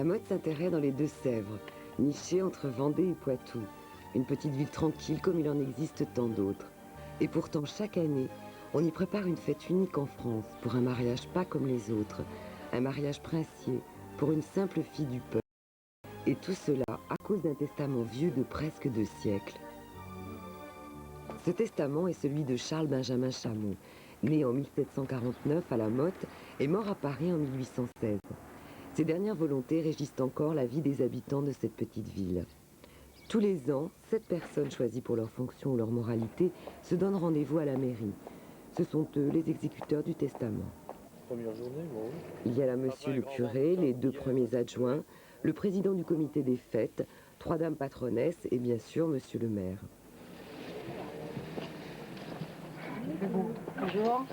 La Motte s'intéresse dans les Deux-Sèvres, nichée entre Vendée et Poitou. Une petite ville tranquille comme il en existe tant d'autres. Et pourtant, chaque année, on y prépare une fête unique en France pour un mariage pas comme les autres. Un mariage princier pour une simple fille du peuple. Et tout cela à cause d'un testament vieux de presque 2 siècles. Ce testament est celui de Charles-Benjamin Chameau, né en 1749 à La Motte et mort à Paris en 1816. Ces dernières volontés régissent encore la vie des habitants de cette petite ville. Tous les ans, 7 personnes choisies pour leur fonction ou leur moralité se donnent rendez-vous à la mairie. Ce sont eux les exécuteurs du testament. Il y a là monsieur le curé, les 2 premiers adjoints, le président du comité des fêtes, 3 dames patronesses et bien sûr monsieur le maire. Bonjour.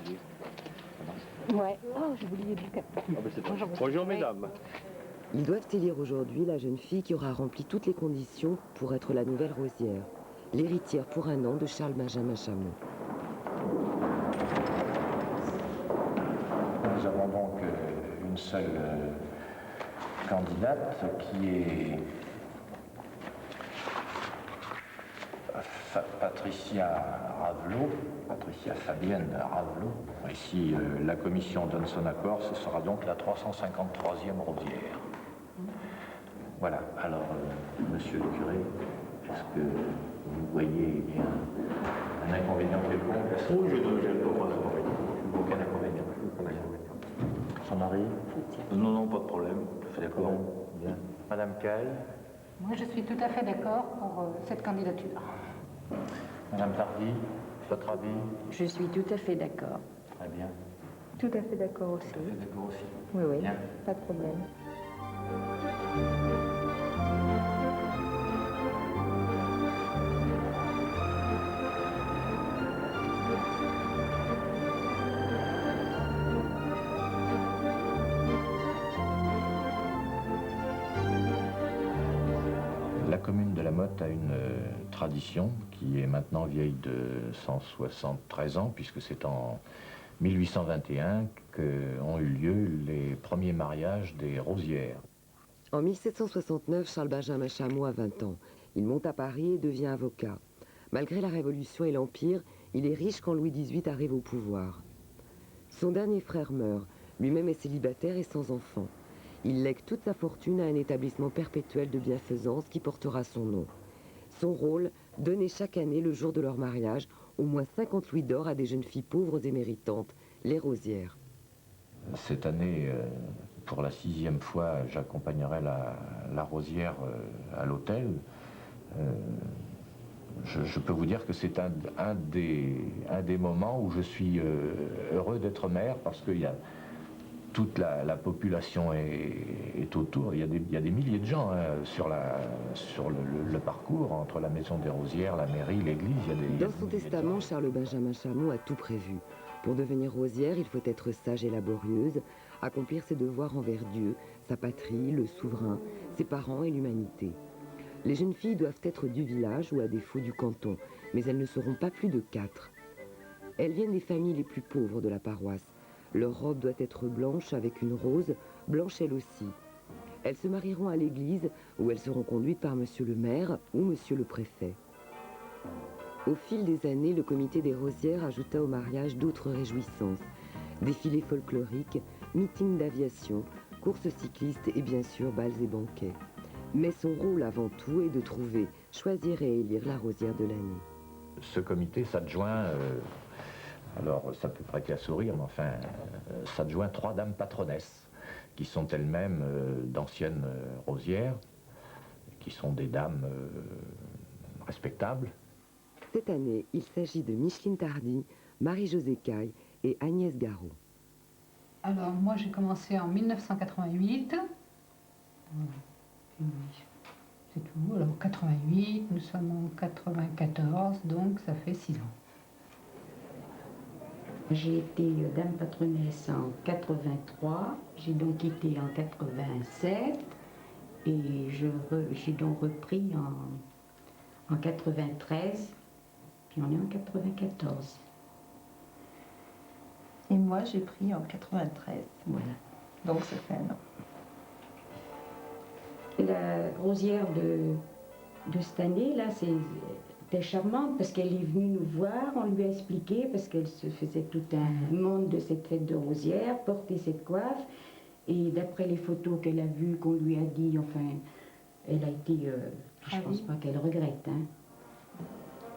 Ouais. Oh, j'ai oublié le bouquet. Bonjour mesdames. Ils doivent élire aujourd'hui la jeune fille qui aura rempli toutes les conditions pour être la nouvelle Rosière, l'héritière pour un an de Charles-Benjamin Chameau. Nous avons donc une seule candidate qui est Patricia Fabienne Ravelot. Et si la commission donne son accord, ce sera donc la 353e Rosière. Voilà, alors, monsieur le curé, est-ce que vous voyez bien un inconvénient quelconque? Oui, je ne vois pas d'inconvénient. Aucun inconvénient. Son mari? Non, non, pas de problème. Tout à fait d'accord. Bien. Madame Caille? Moi, je suis tout à fait d'accord pour cette candidature. Madame Tardy, votre avis? Je suis tout à fait d'accord. Très bien. Tout à fait d'accord aussi. Tout à fait d'accord aussi. Oui, oui, Bien. pas de problème. La commune de La Motte a une tradition qui est maintenant vieille de 173 ans, puisque c'est en 1821 qu'ont eu lieu les premiers mariages des Rosières. En 1769, Charles-Benjamin Chameau a 20 ans. Il monte à Paris et devient avocat. Malgré la Révolution et l'Empire, il est riche quand Louis XVIII arrive au pouvoir. Son dernier frère meurt, lui-même est célibataire et sans enfant. Il lègue toute sa fortune à un établissement perpétuel de bienfaisance qui portera son nom. Son rôle, donner chaque année, le jour de leur mariage, au moins 50 louis d'or à des jeunes filles pauvres et méritantes, les Rosières. Cette année, pour la 6e fois, j'accompagnerai la Rosière à l'hôtel. Je peux vous dire que c'est un des moments où je suis heureux d'être maire, parce qu'il y a toute la population est autour. Il y a des milliers de gens sur le parcours, entre la maison des Rosières, la mairie, l'église. Dans son testament, Charles-Benjamin Chameau a tout prévu. Pour devenir Rosière, il faut être sage et laborieuse, accomplir ses devoirs envers Dieu, sa patrie, le souverain, ses parents et l'humanité. Les jeunes filles doivent être du village ou à défaut du canton, mais elles ne seront pas plus de 4. Elles viennent des familles les plus pauvres de la paroisse. Leur robe doit être blanche avec une rose, blanche elle aussi. Elles se marieront à l'église où elles seront conduites par monsieur le maire ou monsieur le préfet. Au fil des années, le comité des Rosières ajouta au mariage d'autres réjouissances. Défilés folkloriques, meetings d'aviation, courses cyclistes et bien sûr bals et banquets. Mais son rôle avant tout est de trouver, choisir et élire la Rosière de l'année. Ce comité s'adjoint, alors ça peut prêter à sourire, mais enfin, s'adjoint 3 dames patronesses, qui sont elles-mêmes d'anciennes Rosières, qui sont des dames respectables. Cette année, il s'agit de Micheline Tardy, Marie-Josée Caille et Agnès Garot. Alors, moi, j'ai commencé en 1988. C'est tout. Alors, 88, nous sommes en 94, donc ça fait 6 ans. J'ai été dame patronesse en 83, j'ai donc quitté en 87 et j'ai donc repris en 93, puis on est en 94. Et moi, j'ai pris en 93. Voilà. Donc, ça fait un an. La rosière de cette année, là, c'était charmante parce qu'elle est venue nous voir, on lui a expliqué, parce qu'elle se faisait tout un monde de cette fête de rosière, porter cette coiffe. Et d'après les photos qu'elle a vues, qu'on lui a dit, enfin, elle a été, je ne pense pas qu'elle regrette. Hein.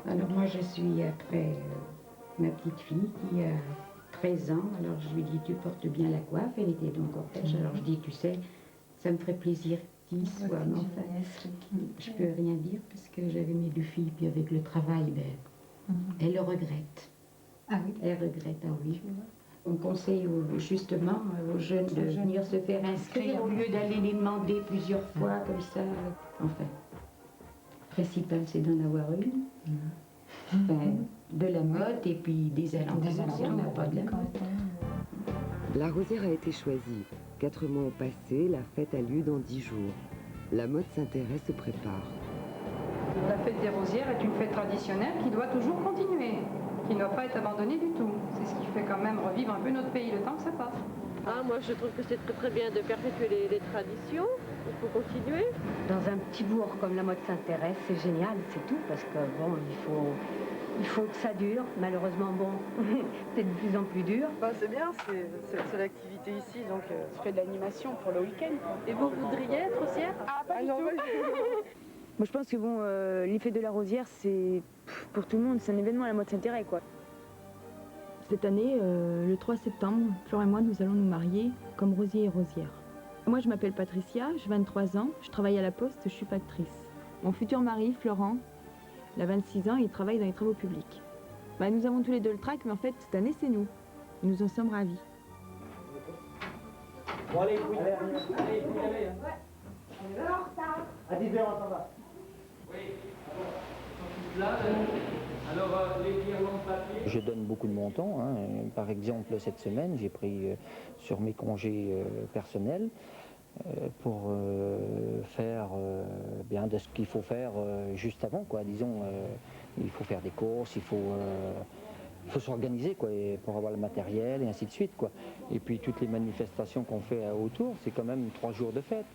Alors moi, je suis après ma petite fille qui a 13 ans, alors je lui dis, tu portes bien la coiffe, elle était dans le cortège, alors je dis, tu sais, ça me ferait plaisir qu'il soit, mais enfin, je peux rien dire parce que j'avais mes 2 filles, puis avec le travail, ben, elle le regrette. Ah oui. Elle regrette, ah oui. On conseille justement aux jeunes de venir se faire inscrire au lieu d'aller les demander plusieurs fois comme ça. Enfin, le principal c'est d'en avoir une. Enfin, de la mode et puis des alentours. Si on n'a pas de la mode. La rosière a été choisie. 4 mois ont passé, la fête a lieu dans 10 jours. La mode s'intéresse, se prépare. La fête des rosières est une fête traditionnelle qui doit toujours continuer, qui ne doit pas être abandonnée du tout. C'est ce qui fait quand même revivre un peu notre pays le temps que ça passe. Ah, moi je trouve que c'est très très bien de perpétuer les traditions, il faut continuer. Dans un petit bourg comme la mode s'intéresse, c'est génial, c'est tout, parce que bon, il faut que ça dure. Malheureusement, bon, c'est de plus en plus dur. Bah, c'est bien, c'est l'activité ici, donc je fais de l'animation pour le week-end. Et vous voudriez être rosière? Ah, pas du tout. Moi, je pense que bon, l'effet de la rosière, c'est pour tout le monde, c'est un événement à la mode s'intéresse, quoi. Cette année, le 3 septembre, Flore et moi, nous allons nous marier comme rosier et rosière. Moi, je m'appelle Patricia, j'ai 23 ans, je travaille à la Poste, je suis factrice. Mon futur mari, Florent, il a 26 ans et il travaille dans les travaux publics. Bah, nous avons tous les deux le trac, mais en fait, cette année, c'est nous. Et nous en sommes ravis. Bon, allez, oui, allez. On est là en retard. À 10h, on s'en va. Oui. Je donne beaucoup de mon temps. Hein. Par exemple, cette semaine, j'ai pris sur mes congés personnels pour faire bien de ce qu'il faut faire juste avant, quoi. Disons, il faut faire des courses, il faut s'organiser, quoi, pour avoir le matériel et ainsi de suite, quoi. Et puis toutes les manifestations qu'on fait autour, c'est quand même 3 jours de fête.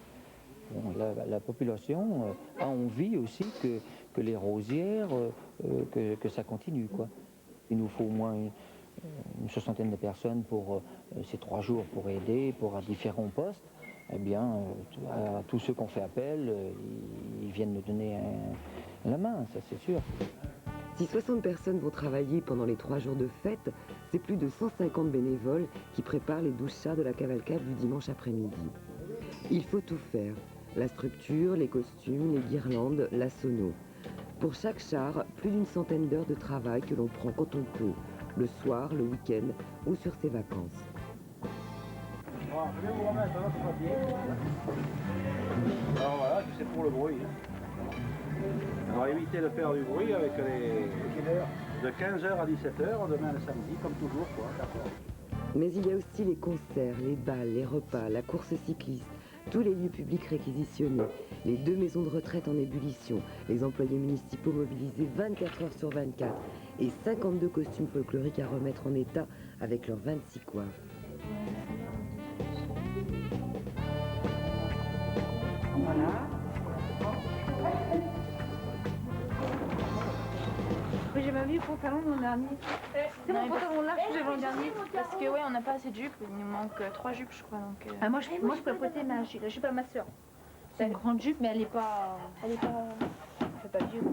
Bon, la population a envie aussi que les rosières, que ça continue, quoi. Il nous faut au moins une 60aine de personnes pour ces 3 jours pour aider, pour à différents postes. Eh bien, à tous ceux qu'on fait appel, ils viennent nous donner la main, ça c'est sûr. Si 60 personnes vont travailler pendant les 3 jours de fête, c'est plus de 150 bénévoles qui préparent les 12 chars de la cavalcade du dimanche après-midi. Il faut tout faire. La structure, les costumes, les guirlandes, la sono. Pour chaque char, plus d'une centaine d'heures de travail que l'on prend quand on peut, le soir, le week-end ou sur ses vacances. Bon, je vais vous remettre notre papier. Alors voilà, c'est pour le bruit. On va éviter de faire du bruit avec de 15h à 17h, demain le samedi, comme toujours, quoi. Mais il y a aussi les concerts, les bals, les repas, la course cycliste, tous les lieux publics réquisitionnés, les 2 maisons de retraite en ébullition, les employés municipaux mobilisés 24 heures sur 24 et 52 costumes folkloriques à remettre en état avec leurs 26 coiffes. Voilà. J'ai pas mis le pantalon l'an dernier. C'est mon pantalon large que j'ai l'an dernier. Parce que ouais, on n'a pas assez de jupes, il nous manque 3 jupes, je crois. Donc, Ah, moi, je peux prêter la jupe à ma soeur. c'est une grande jupe, mais elle fait pas vieux.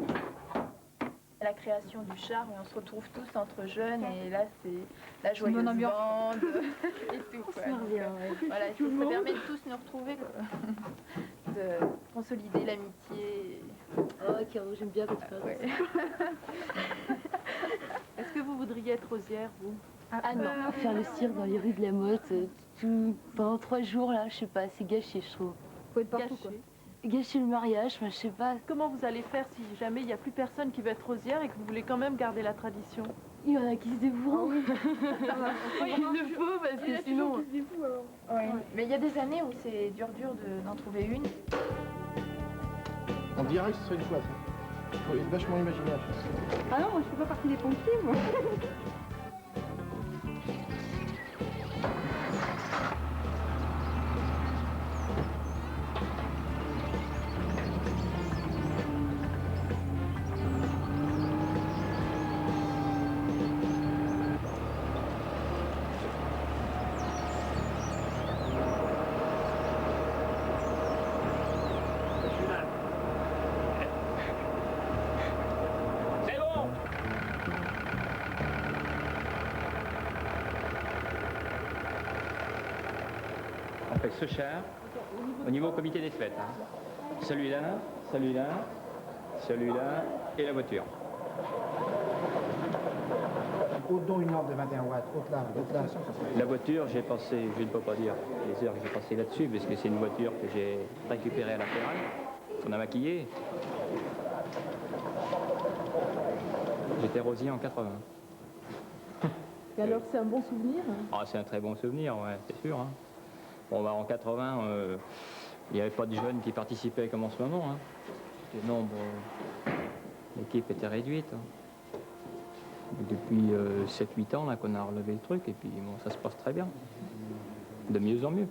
La création du char, et on se retrouve tous entre jeunes, et là c'est la joyeuse bande et tout. Quoi. Voilà, ça permet de tous nous retrouver, quoi. De consolider l'amitié. Oh, ok, j'aime bien quand tu parles. Ouais. Est-ce que vous voudriez être rosière, vous? Ah non, faire le cirque dans les rues de la Motte, pendant 3 jours là, je sais pas, c'est gâché, je trouve. Faut être partout, quoi. Gâcher le mariage, moi je sais pas. Comment vous allez faire si jamais il n'y a plus personne qui veut être rosière et que vous voulez quand même garder la tradition? Il y en a qui se dévoueront. Il le faut parce que sinon... Ouais. Mais il y a des années où c'est dur d'en trouver une. On dirait que ce serait une chouette. Il faut être vachement imaginaire. Ah non, moi je fais pas partie des pompiers, moi. avec ce char au niveau comité des fêtes. Hein. Celui-là, celui-là, celui-là et la voiture. Au-dedans une lampe de 21 watts, au-delà. La voiture, j'ai passé, je ne peux pas dire les heures que j'ai passées là-dessus, parce que c'est une voiture que j'ai récupérée à la ferraille, qu'on a maquillée. J'étais rosier en 80. Et alors, c'est un bon souvenir? Ah, c'est un très bon souvenir, ouais, c'est sûr. Hein. Bon, bah, en 80, il n'y avait pas de jeunes qui participaient comme en ce moment. Hein. Le nombre, l'équipe était réduite. Hein. Depuis 7-8 ans là qu'on a relevé le truc, et puis bon, ça se passe très bien. De mieux en mieux.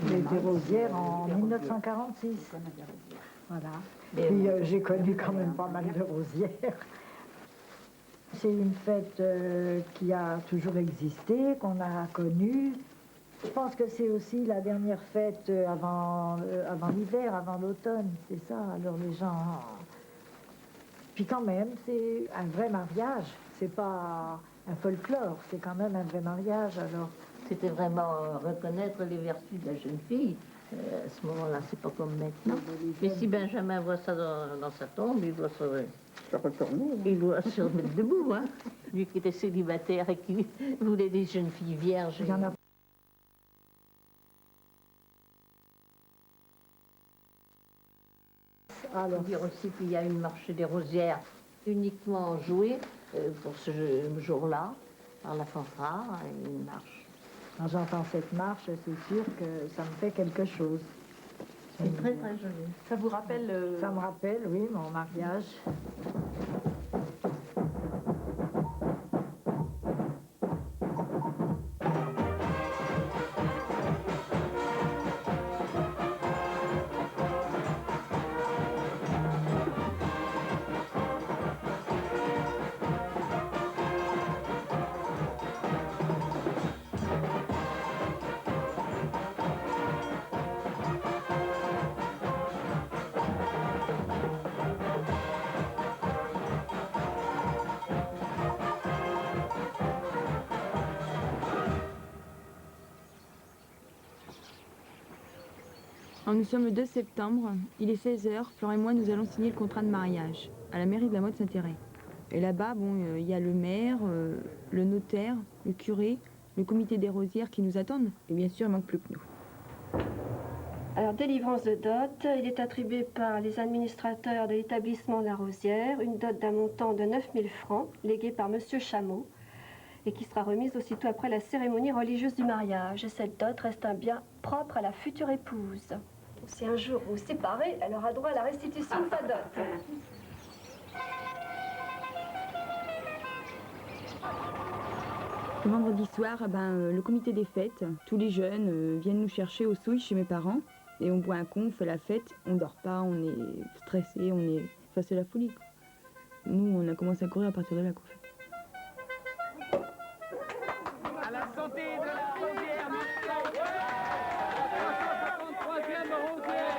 J'ai été rosière en 1946. Voilà. Puis j'ai connu quand même pas mal de rosières. C'est une fête qui a toujours existé, qu'on a connue. Je pense que c'est aussi la dernière fête avant l'hiver, avant l'automne, c'est ça. Alors les gens... Puis quand même, c'est un vrai mariage. C'est pas un folklore, c'est quand même un vrai mariage. Alors c'était vraiment reconnaître les vertus de la jeune fille. À ce moment-là, c'est pas comme maintenant. Mais si Benjamin voit ça dans sa tombe, il doit il doit se remettre debout, hein. Lui qui était célibataire et qui voulait des jeunes filles vierges. Il y en a... Alors, dire aussi qu'il y a une marche des rosières uniquement jouée pour ce jour-là, par la fanfare, et une marche. Quand j'entends cette marche, c'est sûr que ça me fait quelque chose. C'est très très joli. Ça vous rappelle... Ça me rappelle, oui, mon mariage. Alors, nous sommes le 2 septembre, il est 16h, Flore et moi nous allons signer le contrat de mariage à la mairie de la Motte-Saint-Thérèse. Et là-bas, bon, il y a le maire, le notaire, le curé, le comité des rosières qui nous attendent. Et bien sûr, il ne manque plus que nous. Alors, délivrance de dot, il est attribué par les administrateurs de l'établissement de la Rosière, une dot d'un montant de 9 000 francs, léguée par Monsieur Chameau, et qui sera remise aussitôt après la cérémonie religieuse du mariage. Et cette dot reste un bien propre à la future épouse. Si un jour vous séparez, elle aura droit à la restitution de sa dot. Le vendredi soir, le comité des fêtes, tous les jeunes viennent nous chercher au Souille chez mes parents. Et on boit un coup, on fait la fête, on dort pas, on est stressé, Enfin, c'est la folie, quoi. Nous, on a commencé à courir à partir de là, quoi. À la santé de la Rosière, 353e Rosière.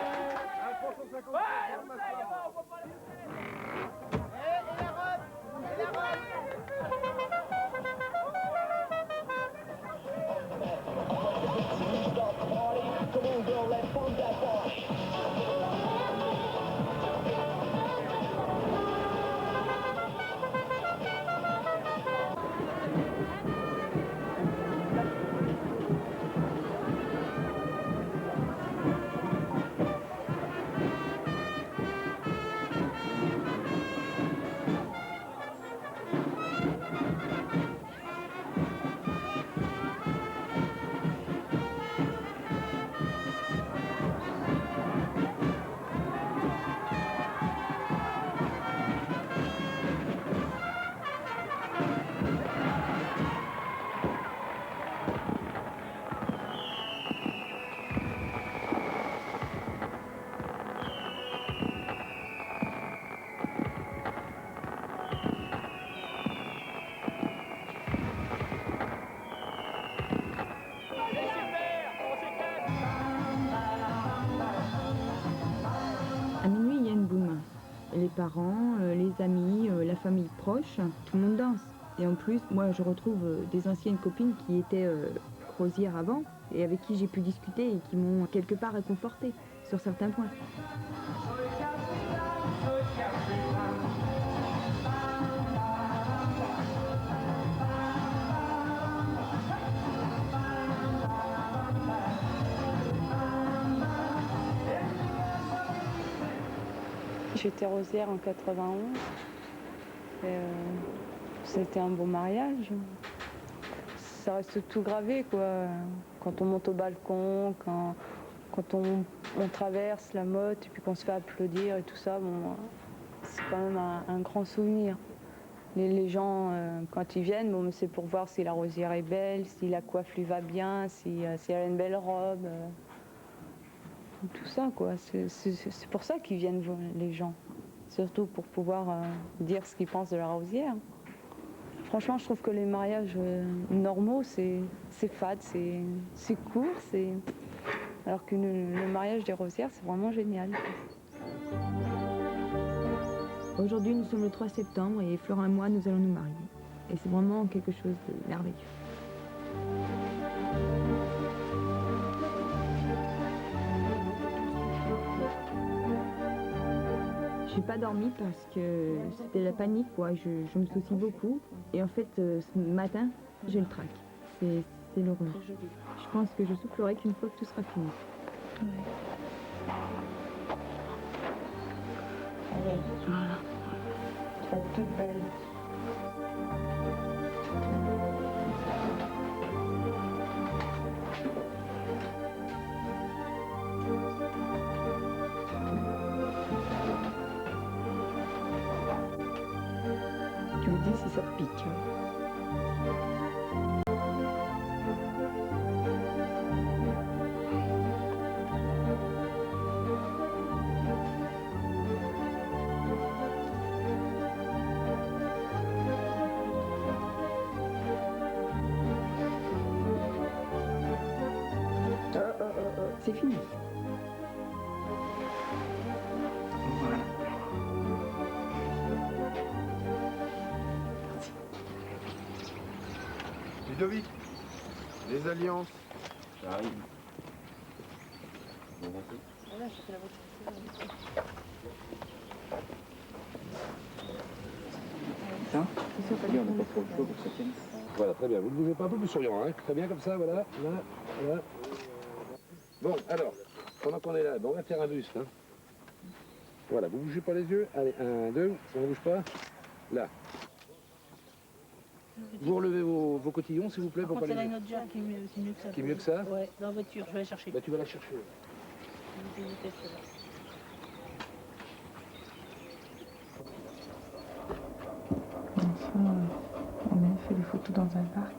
parents, les amis, la famille proche, tout le monde danse. Et en plus, moi, je retrouve des anciennes copines qui étaient rosières avant et avec qui j'ai pu discuter et qui m'ont quelque part réconfortée sur certains points. J'étais rosière en 91. C'était un beau mariage. Ça reste tout gravé, quoi. Quand on monte au balcon, quand on traverse la motte et puis qu'on se fait applaudir et tout ça, bon, c'est quand même un grand souvenir. Les gens, quand ils viennent, bon, c'est pour voir si la rosière est belle, si la coiffe lui va bien, si elle a une belle robe. Tout ça, quoi. C'est pour ça qu'ils viennent, les gens. Surtout pour pouvoir dire ce qu'ils pensent de la rosière. Franchement, je trouve que les mariages normaux, c'est fade, c'est court, alors que le mariage des rosières, c'est vraiment génial. Aujourd'hui, nous sommes le 3 septembre et Florent et moi, nous allons nous marier. Et c'est vraiment quelque chose de merveilleux. J'ai pas dormi parce que c'était la panique, quoi. Je me soucie beaucoup. Et en fait, ce matin, j'ai le trac. C'est l'horreur. Je pense que je soufflerai qu'une fois que tout sera fini. Ouais. Voilà. Elle est toute belle. Tu me dis si ça te pique. C'est fini. Voilà. Ludovic, les alliances. Ça arrive. Bon, Voilà, je fais la voiture. Ça on n'a pas trop le choix pour que ça tienne. Voilà, très bien. Vous ne bougez pas, un peu plus souriant, hein. Très bien, comme ça, voilà. Voilà. Bon, alors, pendant qu'on est là, on va faire un buste, hein. Voilà, vous ne bougez pas les yeux. Allez, 1, 2, ça ne bouge pas. Là. Vous relevez vos cotillons, s'il vous plaît, pour pas les... Il y en a une autre déjà qui est mieux que ça. Qui est mieux que ça? Ouais, dans la voiture, je vais la chercher. Bah, tu vas la chercher. On a fait des photos dans un parc.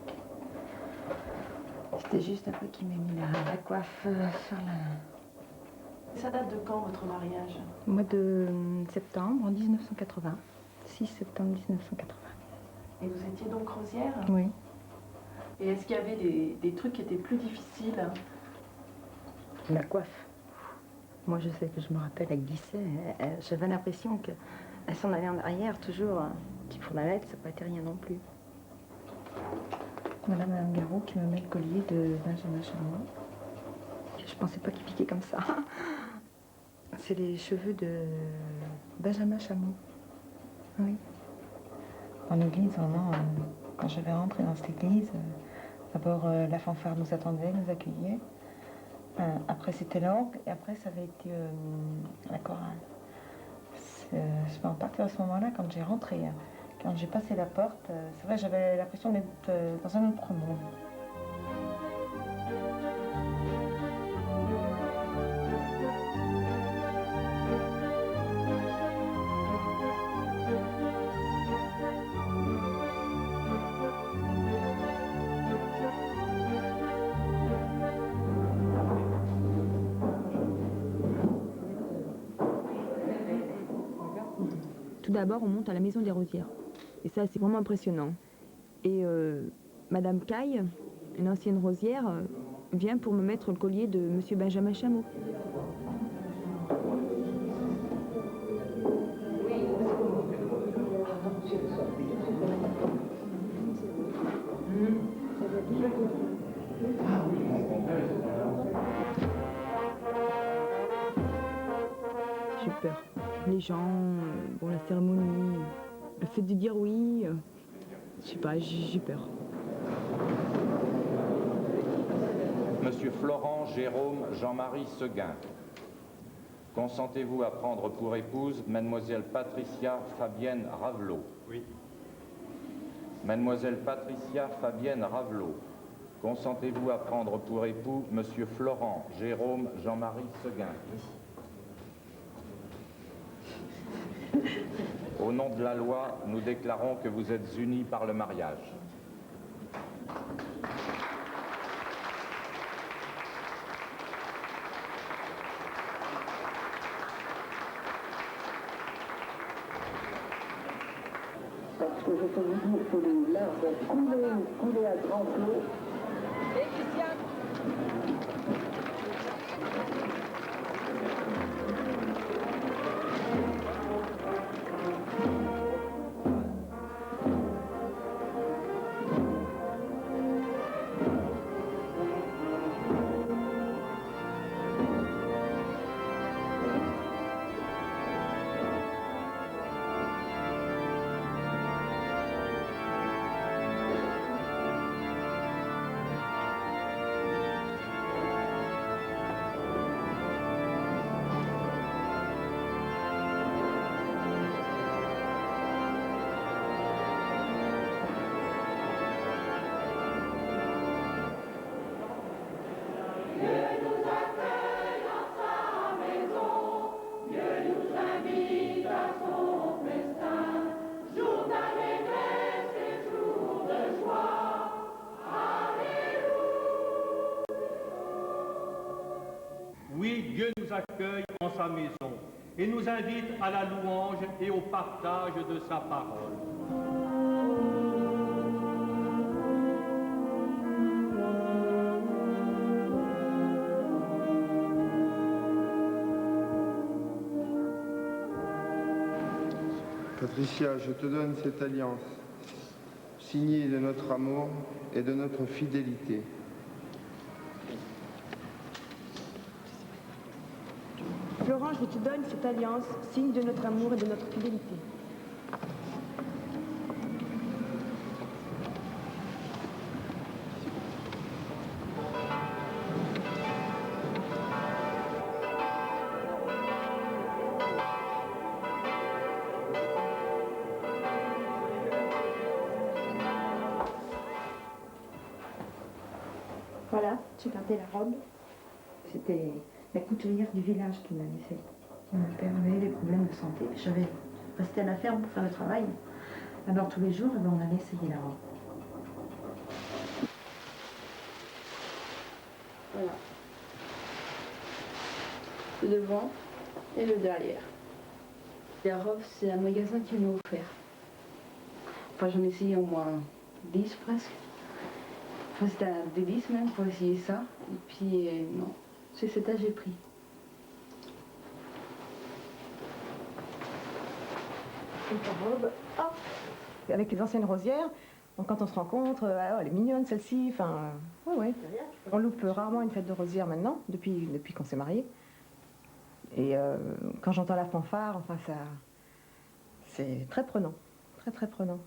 C'était juste après qu'il m'ait mis la coiffe sur la... Ça date de quand votre mariage? Au mois de septembre en 1980. 6 septembre 1980. Et vous étiez donc rosière? Oui. Et est-ce qu'il y avait des trucs qui étaient plus difficiles? La coiffe. Moi, je sais que je me rappelle, elle glissait. J'avais l'impression qu'elle s'en allait en arrière, toujours. Puis pour la lettre, ça n'a pas été rien non plus. Voilà Madame Garot qui me met le collier de Benjamin Chamot. Je pensais pas qu'il piquait comme ça. C'est les cheveux de Benjamin Chamot. Oui. Dans l'église, vraiment, quand je vais rentrer dans cette église, d'abord la fanfare nous attendait, nous accueillait. Après c'était l'orgue et après ça avait été la chorale. C'est à partir de ce moment-là, quand j'ai rentré, quand j'ai passé la porte, c'est vrai, j'avais l'impression d'être dans un autre monde. Tout d'abord, on monte à la maison des Rosières. Et ça, c'est vraiment impressionnant. Et Madame Caille, une ancienne rosière, vient pour me mettre le collier de Monsieur Benjamin Chamot. Oui. j'ai peur. Les gens, bon, la cérémonie, le fait de dire oui, je sais pas, j'ai peur. Monsieur Florent Jérôme Jean-Marie Seguin, consentez-vous à prendre pour épouse Mademoiselle Patricia Fabienne Ravelot? Oui. Mademoiselle Patricia Fabienne Ravelot, consentez-vous à prendre pour époux Monsieur Florent Jérôme Jean-Marie Seguin? Au nom de la loi, nous déclarons que vous êtes unis par le mariage. Parce que je peux vous dire que les larves ont coulé à grand flot. Et Christian? Oui, Dieu nous accueille en sa maison et nous invite à la louange et au partage de sa parole. Patricia, je te donne cette alliance, signée de notre amour et de notre fidélité. Florent, je te donne cette alliance, signe de notre amour et de notre fidélité. Voilà, j'ai gardé la robe. C'était la couturière du village qui m'avait fait. Mon père avait des problèmes de santé. J'avais resté à la ferme pour faire le travail. Alors tous les jours, on allait essayer la robe. Voilà. Le devant et le derrière. La robe, c'est un magasin qui m'a offert. Enfin, j'en ai essayé au moins 10 presque. Enfin, c'était un délice même pour essayer ça. Et puis, non, c'est cet âge que j'ai pris. Une robe, hop. Avec les anciennes rosières, donc quand on se rencontre, elle est mignonne celle-ci, enfin, ouais. On loupe rarement une fête de rosière maintenant, depuis qu'on s'est mariés. Et quand j'entends la fanfare, enfin, ça, c'est très prenant, très prenant.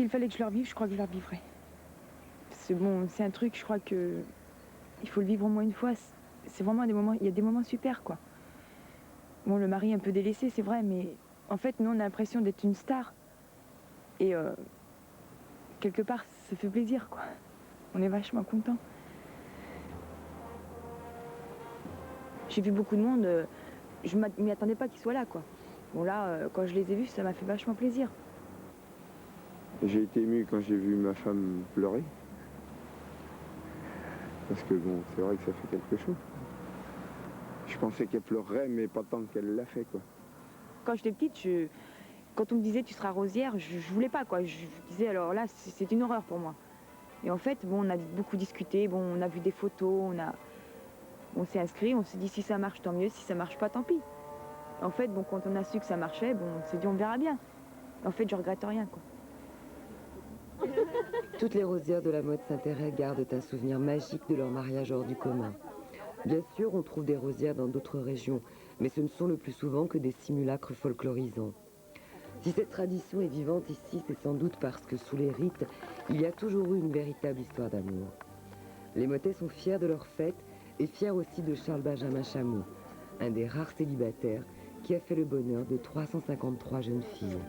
S'il fallait que je le revive, je crois que je le revivrais. C'est bon, c'est un truc, je crois que il faut le vivre au moins une fois. C'est vraiment des moments, il y a des moments super, quoi. Bon, le mari est un peu délaissé, c'est vrai, mais en fait, nous, on a l'impression d'être une star. Et quelque part, ça fait plaisir, quoi. On est vachement contents. J'ai vu beaucoup de monde, je ne m'y attendais pas qu'ils soient là, quoi. Bon, là, quand je les ai vus, ça m'a fait vachement plaisir. J'ai été ému quand j'ai vu ma femme pleurer. Parce que bon, c'est vrai que ça fait quelque chose. Je pensais qu'elle pleurerait, mais pas tant qu'elle l'a fait, quoi. Quand j'étais petite, quand on me disait tu seras rosière, je voulais pas, quoi. Je disais alors là, c'est une horreur pour moi. Et en fait, bon, on a beaucoup discuté, bon, on a vu des photos, on s'est inscrit, on s'est dit si ça marche, tant mieux, si ça marche pas, tant pis. Et en fait, bon, quand on a su que ça marchait, bon, on s'est dit on verra bien. Et en fait, je regrette rien, quoi. Toutes les rosières de la Motte Saint-Hérec gardent un souvenir magique de leur mariage hors du commun. Bien sûr, on trouve des rosières dans d'autres régions, mais ce ne sont le plus souvent que des simulacres folklorisants. Si cette tradition est vivante ici, c'est sans doute parce que sous les rites, il y a toujours eu une véritable histoire d'amour. Les Mottais sont fiers de leur fête et fiers aussi de Charles-Benjamin Chameau, un des rares célibataires qui a fait le bonheur de 353 jeunes filles.